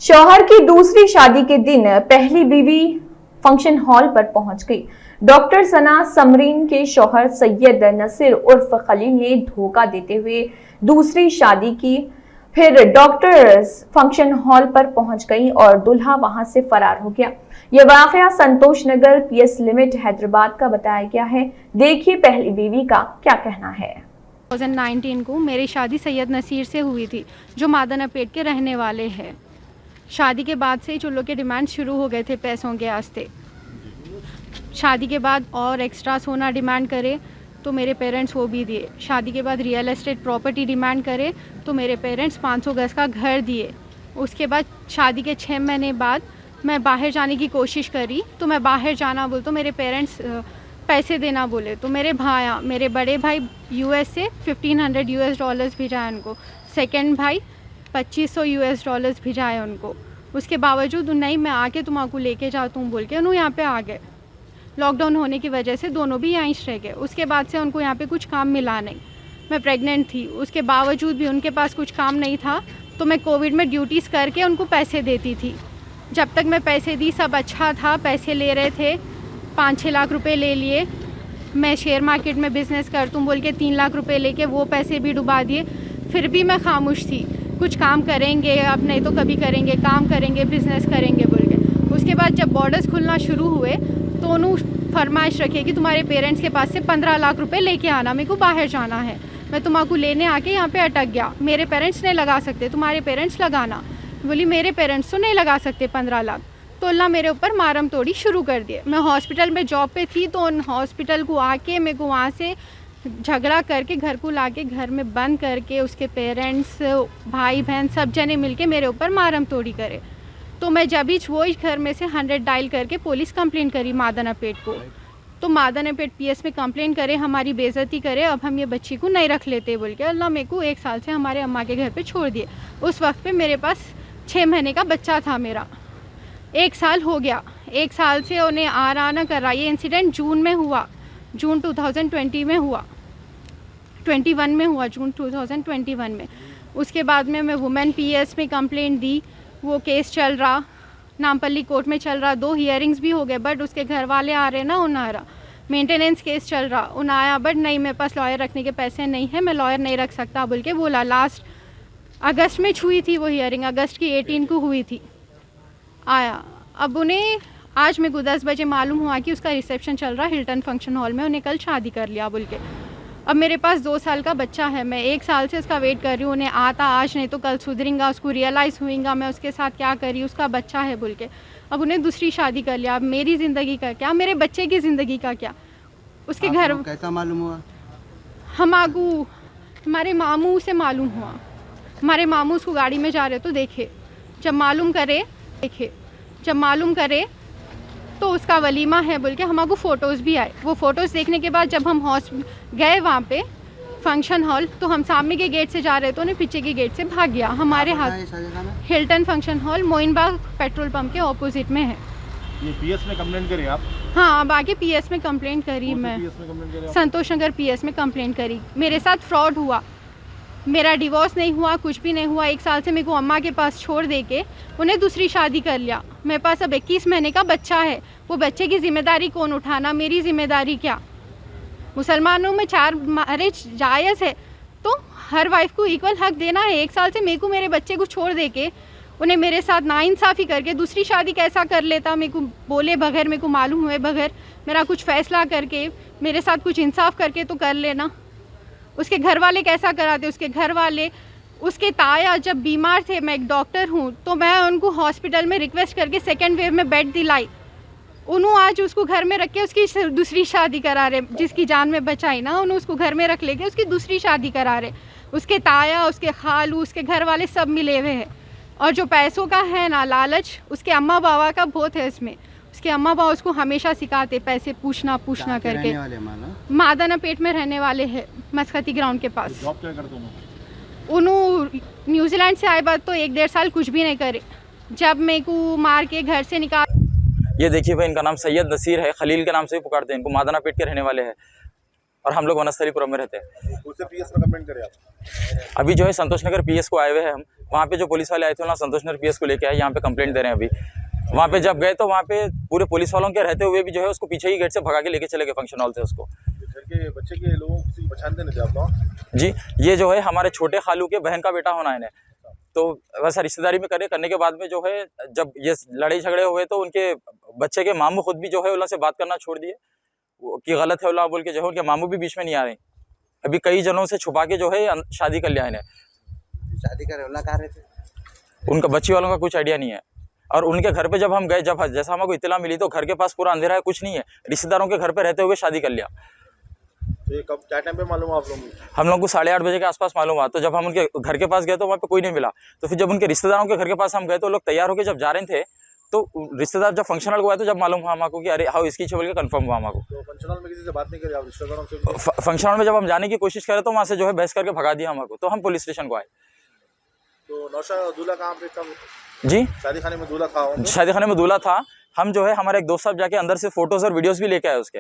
शौहर की दूसरी शादी के दिन पहली बीवी फंक्शन हॉल पर पहुंच गई। डॉक्टर सना समरीन के शौहर सैयद नसीर उर्फ खलील ने धोखा देते हुए दूसरी शादी की। फिर डॉक्टर फंक्शन हॉल पर पहुंच गई और दूल्हा वहां से फरार हो गया। यह वाकया संतोष नगर पीएस लिमिट हैदराबाद का बताया गया है। देखिए पहली बीवी का क्या कहना है। 2019 को मेरी शादी सैयद नसीर से हुई थी, जो मादनापेट के रहने वाले हैं। शादी के बाद से चुल्लों के डिमांड शुरू हो गए थे पैसों के वास्ते। शादी के बाद और एक्स्ट्रा सोना डिमांड करे तो मेरे पेरेंट्स वो भी दिए। शादी के बाद रियल एस्टेट प्रॉपर्टी डिमांड करे तो मेरे पेरेंट्स 500 गज का घर दिए। उसके बाद शादी के 6 महीने बाद मैं बाहर जाने की कोशिश करी तो मैं बाहर जाना बोल तो मेरे पेरेंट्स पैसे देना बोले। तो मेरे बड़े भाई यूएस से $1500 भिजाए उनको। सेकंड भाई $2500 भिजाए उनको। उसके बावजूद नहीं, मैं आके तुम्हारे लेके जाता हूँ बोल के उन्होंने यहाँ पे आ गए। लॉकडाउन होने की वजह से दोनों भी यहीं रह गए। उसके बाद से उनको यहाँ पे कुछ काम मिला नहीं। मैं प्रेग्नेंट थी, उसके बावजूद भी उनके पास कुछ काम नहीं था तो मैं कोविड में ड्यूटीज़ करके उनको पैसे देती थी। जब तक मैं पैसे दी सब अच्छा था, पैसे ले रहे थे, 5-6 लाख रुपए ले लिए। मैं शेयर मार्केट में बिज़नेस कर तुम बोल के 3 लाख रुपए लेके वो पैसे भी डुबा दिए। फिर भी मैं खामोश थी, कुछ काम करेंगे अब नहीं तो कभी करेंगे, काम करेंगे, बिज़नेस करेंगे बोल के। उसके बाद जब बॉर्डर्स खुलना शुरू हुए तो उन्होंने फरमाइश रखी कि तुम्हारे पेरेंट्स के पास से 15 लाख रुपए लेके आना, मेरे को बाहर जाना है। मैं तुम्हारे लेने आके यहाँ पे अटक गया। मेरे पेरेंट्स नहीं लगा सकते, तुम्हारे पेरेंट्स लगाना। बोली मेरे पेरेंट्स तो नहीं लगा सकते 15 लाख। तो अल्लाह मेरे ऊपर मारम तोड़ी शुरू कर दिए। मैं हॉस्पिटल में जॉब पे थी तो उन हॉस्पिटल को आके मेरे को वहाँ से झगड़ा करके घर को लाके घर में बंद करके उसके पेरेंट्स, भाई बहन सब जने मिलके मेरे ऊपर मारम तोड़ी करे। तो मैं जब ही वो घर में से 100 डायल करके पुलिस कंप्लेंट करी मादनापेट को। तो मादनापेट पीएस में कंप्लेंट करे, हमारी बेइज्जती करे, अब हम ये बच्ची को नहीं रख लेते बोल के अल्लाह मेरे को 1 साल से हमारे अम्मा के घर पे छोड़ दिए। उस वक्त पे मेरे पास 6 महीने का बच्चा था मेरा। 1 साल हो गया, 1 साल से उन्हें आ रहा ना कर रहा। ये इंसिडेंट जून में हुआ, जून 2020 में हुआ, 21 में हुआ, जून 2021 में। उसके बाद में मैं वुमेन पीएस में कंप्लेंट दी, वो केस चल रहा, नामपल्ली कोर्ट में चल रहा। 2 हियरिंग्स भी हो गए बट उसके घर वाले आ रहे ना, उन आ रहा। मेंटेनेंस केस चल रहा, उन आया बट नहीं मेरे पास लॉयर रखने के पैसे नहीं है, मैं लॉयर नहीं रख सकता बोल के बोला। लास्ट अगस्त में हुई थी वो हियरिंग, अगस्त की 18 को हुई थी। आया, अब उन्हें आज मेरे को 10 बजे मालूम हुआ कि उसका रिसेप्शन चल रहा हिल्टन फंक्शन हॉल में, उन्हें कल शादी कर लिया बोल के। अब मेरे पास 2 साल का बच्चा है, मैं 1 साल से उसका वेट कर रही हूँ। उन्हें आता आज नहीं तो कल सुधरेगा, उसको रियलाइज़ हुएगा मैं उसके साथ क्या करी, उसका बच्चा है बोल के। अब उन्हें दूसरी शादी कर लिया। अब मेरी ज़िंदगी का क्या, मेरे बच्चे की ज़िंदगी का क्या। उसके घर कैसा मालूम हुआ? हमारे मामू से मालूम हुआ। हमारे मामू उसको गाड़ी में जा रहे तो देखे, जब मालूम करे तो उसका वलीमा है बोल के हमारे फ़ोटोज़ भी आए। वो फ़ोटोज़ देखने के बाद जब हम गए वहाँ पे फंक्शन हॉल तो हम सामने के गेट से जा रहे तो उन्हें पीछे के गेट से भाग गया। हमारे हाथ Hilton function hall Moinbagh petrol pump के ऑपोजिट में है। ये पीएस में कंप्लेंट करी आप? हाँ, अब आगे पीएस में कंप्लेंट करी मैं, संतोष नगर पीएस में कंप्लेंट करी। मेरे साथ फ्रॉड हुआ, मेरा डिवोर्स नहीं हुआ, कुछ भी नहीं हुआ। 1 साल से मेरे को अम्मा के पास छोड़ दे के उन्हें दूसरी शादी कर लिया। मेरे पास अब 21 महीने का बच्चा है, वो बच्चे की जिम्मेदारी कौन उठाना, मेरी जिम्मेदारी क्या। मुसलमानों में 4 मैरिज जायज़ है तो हर वाइफ को इक्वल हक देना है। 1 साल से मेरे को मेरे बच्चे को छोड़ दे के उन्हें मेरे साथ नाइंसाफ़ी करके दूसरी शादी कैसा कर लेता, मेरे को बोले बगैर, मेरे को मालूम हुए बगैर, मेरा कुछ फ़ैसला करके मेरे साथ कुछ इंसाफ करके तो कर लेना। उसके घर वाले कैसा कराते, उसके घर वाले, उसके ताया जब बीमार थे, मैं एक डॉक्टर हूँ तो मैं उनको हॉस्पिटल में रिक्वेस्ट करके 2nd वेव में बेड दिलाई। उन्होंने आज उसको घर में रख के उसकी दूसरी शादी करा रहे, जिसकी जान में बचाई ना, उन्होंने उसको घर में रख लेके उसकी दूसरी शादी करा रहे। उसके ताया, उसके खालू, उसके घर वाले सब मिले हुए हैं। और जो पैसों का है ना लालच, उसके अम्मा बाबा का बहुत है इसमें। उसके अम्मा बाबा उसको हमेशा सिखाते पैसे पूछना करके। मादनापेट में रहने वाले हैं, मस्कती ग्राउंड के पास। जॉब क्या करते हो? उन्होंने न्यूजीलैंड से आए बाद तो 1-1.5 साल कुछ भी नहीं करे। जब मेरे को मार के घर से निकाल, ये देखिए भाई, इनका नाम सैयद नसीर है, खलील के नाम से भी पुकारते हैं इनको, मादनापेट के रहने वाले हैं। और हम लोग वनस्थलीपुरम में रहते हैं। कौन से पीएस में कंप्लेंट करें आप? अभी जो है संतोष नगर पीएस को आए हुए हैं हम, वहाँ पे जो पुलिस वाले आए थे ना संतोष नगर पीएस को लेके आए, यहाँ पे कंप्लेंट दे रहे हैं अभी। वहाँ पे जब गए तो वहाँ पे पूरे पुलिस वालों के रहते हुए भी जो है उसको पीछे ही गेट से भगा के लेके चले गए फंक्शन हॉल से उसको। घर के बच्चे के लोगों को किसी को पहचानते नहीं थे आप लोग? जी, ये जो है हमारे छोटे खालू के बहन का बेटा होना है इन्हें, तो वैसा रिश्तेदारी में करने के बाद में जो है जब ये लड़ाई झगड़े हुए तो उनके बच्चे के मामू खुद भी जो है उल्ला से बात करना छोड़ दिए कि गलत है उल्ला बोल के, जो है उनके मामू भी बीच में नहीं आ रहे। अभी कई जनों से छुपा के जो है शादी कर लिया इन्हें। शादी का रौला कहाँ रहते? उनका बच्ची वालों का कुछ आइडिया नहीं है। और उनके घर पे जब हम गए, जब जैसा हमको इत्तला मिली तो घर के पास पूरा अंधेरा है, कुछ नहीं है, रिश्तेदारों के घर पे रहते हुए शादी कर लिया। तो ये कब क्या टाइम पे मालूम हुआ आप लोगों को? हम लोग को 8:30 बजे के आसपास मालूम हुआ। तो जब हम उनके घर के पास गए तो वहाँ पे कोई नहीं मिला। तो फिर जब उनके रिश्तेदारों के घर के पास हम गए तो लोग तैयार होकर जब जा रहे थे तो रिश्तेदार जब फंक्शन हॉल को आए तो जब मालूम हुआ हमको कि अरे हाँ इसकी बोल के कन्फर्म हुआ हमको। तो फंक्शन हॉल में किसी से बात नहीं करी आप, रिश्तेदारों से? फंक्शन हॉल में जब हम जाने की कोशिश करें तो वहाँ से जो है बहस करके भगा दिया हमको, तो हम पुलिस स्टेशन को आए। तो नौशा दूल्हा कहाँ पे कब? जी, शादी खाने में दूल्हा था वहाँ पे? शादी खाने में दूल्हा था। हम जो है हमारे एक दोस्त साहब जाके अंदर से फोटोज और वीडियोस भी लेके आए उसके।